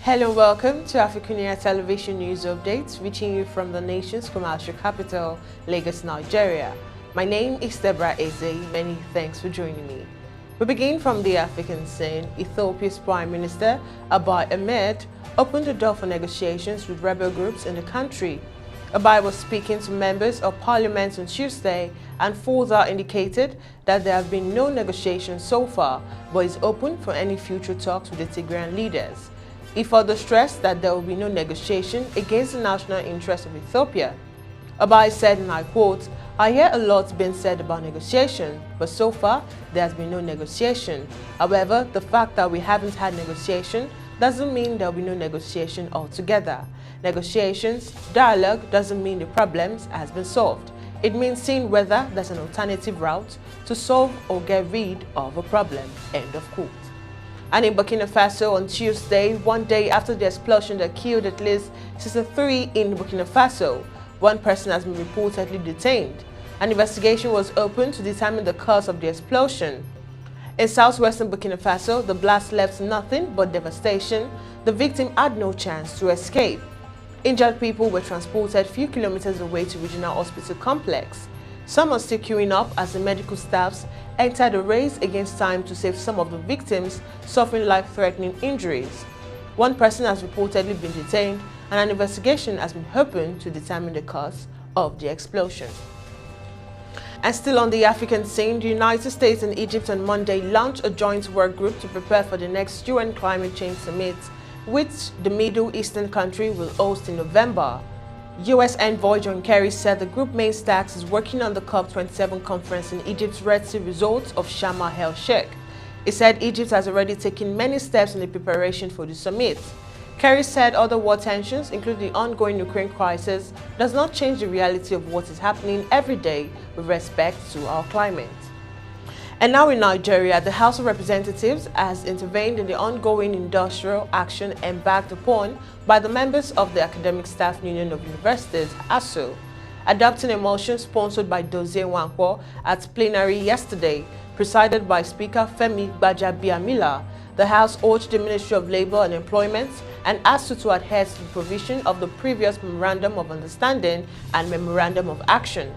Hello and welcome to AFRICUNIA television news updates, reaching you from the nation's commercial capital, Lagos, Nigeria. My name is Deborah Ezeh. Many thanks for joining me. We begin from the African scene. Ethiopia's Prime Minister, Abiy Ahmed, opened the door for negotiations with rebel groups in the country. Abiy was speaking to members of parliament on Tuesday and further indicated that there have been no negotiations so far, but is open for any future talks with the Tigrayan leaders. He further stressed that there will be no negotiation against the national interest of Ethiopia. Abiy said, and I quote, "I hear a lot being said about negotiation, but so far there has been no negotiation. However, the fact that we haven't had negotiation doesn't mean there will be no negotiation altogether. Negotiations, dialogue doesn't mean the problems has been solved. It means seeing whether there's an alternative route to solve or get rid of a problem." End of quote. And in Burkina Faso on Tuesday, one day after the explosion that killed at least 63 in Burkina Faso, one person has been reportedly detained. An investigation was opened to determine the cause of the explosion. In southwestern Burkina Faso, the blast left nothing but devastation. The victim had no chance to escape. Injured people were transported a few kilometers away to regional hospital complex. Some are still queuing up as the medical staffs entered a race against time to save some of the victims suffering life-threatening injuries. One person has reportedly been detained and an investigation has been opened to determine the cause of the explosion. And still on the African scene, the United States and Egypt on Monday launched a joint work group to prepare for the next UN climate change summit, which the Middle Eastern country will host in November. U.S. envoy John Kerry said the group main task is working on the COP27 conference in Egypt's Red Sea resort of Sharm el-Sheikh. He said Egypt has already taken many steps in the preparation for the summit. Kerry said other world tensions, including the ongoing Ukraine crisis, does not change the reality of what is happening every day with respect to our climate. And now in Nigeria, the House of Representatives has intervened in the ongoing industrial action embarked upon by the members of the Academic Staff Union of Universities, ASUU, adopting a motion sponsored by Dozie Nwankwo at plenary yesterday, presided by Speaker Femi Gbajabiamila. The House urged the Ministry of Labour and Employment and ASUU to adhere to the provision of the previous Memorandum of Understanding and Memorandum of Action.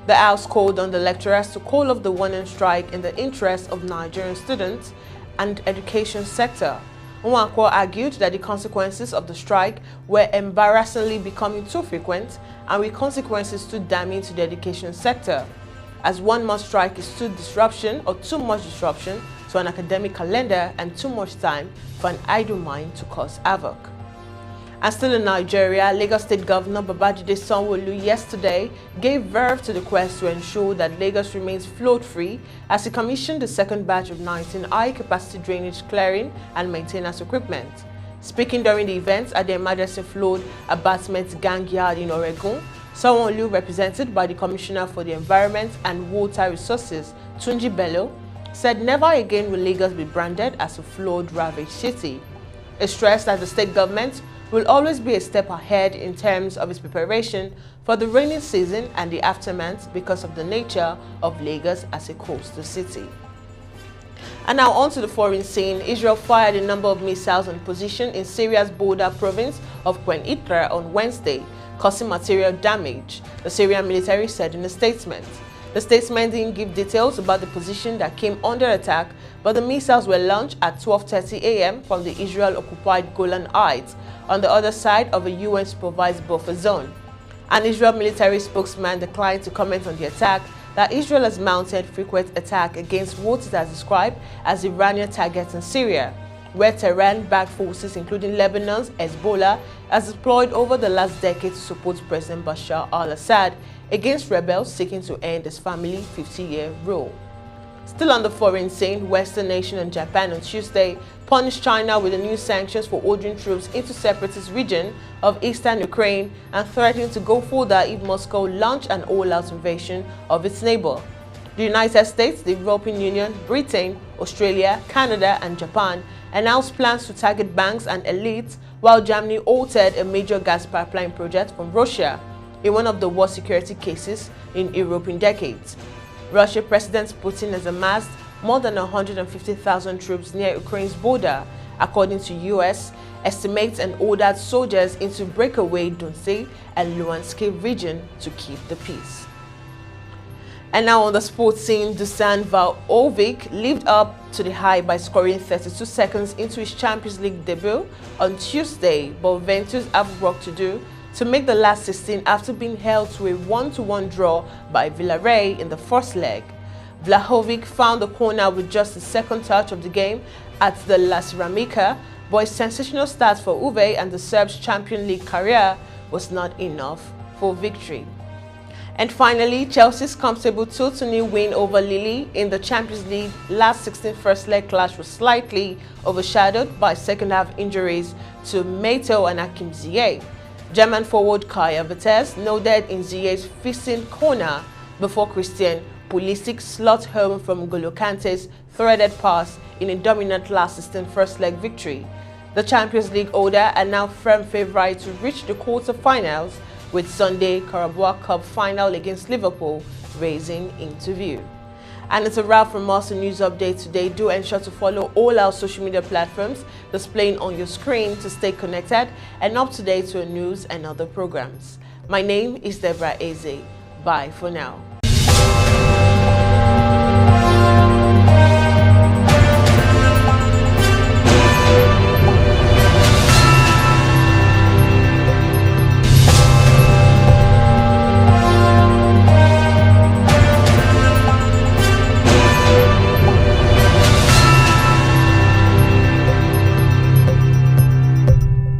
The House called on the lecturers to call off the warning strike in the interest of Nigerian students and education sector. Nwankwo argued that the consequences of the strike were embarrassingly becoming too frequent and with consequences too damning to the education sector, as 1 month strike is too disruption or too much disruption to an academic calendar and too much time for an idle mind to cause havoc. And still in Nigeria, Lagos State Governor Babajide Sanwo-Olu yesterday gave verve to the quest to ensure that Lagos remains flood-free as he commissioned the second batch of 19 high-capacity drainage clearing and maintenance equipment. Speaking during the event at the Emergency Flood Abatement Gang Yard in Oregon, Sanwo-Olu, represented by the Commissioner for the Environment and Water Resources, Tunji Bello, said never again will Lagos be branded as a flood-ravaged city. He stressed that the state government will always be a step ahead in terms of its preparation for the rainy season and the aftermath because of the nature of Lagos as a coastal city. And now on to the foreign scene. Israel fired a number of missiles on position in Syria's border province of Quneitra on Wednesday, causing material damage, the Syrian military said in a statement. The statement didn't give details about the position that came under attack, but the missiles were launched at 12:30 a.m. from the Israel-occupied Golan Heights on the other side of a UN-supervised buffer zone. An Israel military spokesman declined to comment on the attack that Israel has mounted frequent attack against what it has described as Iranian targets in Syria, where Tehran-backed forces including Lebanon's Hezbollah has deployed over the last decade to support President Bashar al-Assad against rebels seeking to end his family's 50-year rule. Still on the foreign scene, Western nation and Japan on Tuesday punished China with the new sanctions for ordering troops into separatist region of eastern Ukraine and threatening to go further if Moscow launched an all-out invasion of its neighbor. The United States, the European Union, Britain, Australia, Canada and Japan announced plans to target banks and elites, while Germany halted a major gas pipeline project from Russia in one of the worst security cases in Europe in decades. Russian President Putin has amassed more than 150,000 troops near Ukraine's border according to US estimates, and ordered soldiers into breakaway Donetsk and Luhansk region to keep the peace. And now on the sports scene, Dusan Vlahovic lived up to the hype by scoring 32 seconds into his Champions League debut on Tuesday, but Juventus have work to do to make the last 16 after being held to a 1-1 draw by Villareal in the first leg. Vlahovic found the corner with just the second touch of the game at the La Ceramica, but a sensational start for Juve and the Serbs' Champions League career was not enough for victory. And finally, Chelsea's comfortable 2-0 win over Lille in the Champions League last 16 first leg clash was slightly overshadowed by second-half injuries to Meto and Hakim Ziyech. German forward Kai Havertz nodded in Ziyech's fisting corner before Christian Pulisic slot home from N'Golo Kante's threaded pass in a dominant last 16 first leg victory. The Champions League holder are now firm favourites to reach the quarter-finals, with Sunday Carabao Cup final against Liverpool raising into view. And it's a wrap from us on News Update today. Do ensure to follow all our social media platforms displaying on your screen to stay connected and up to date to our news and other programs. My name is Deborah Ezeh. Bye for now.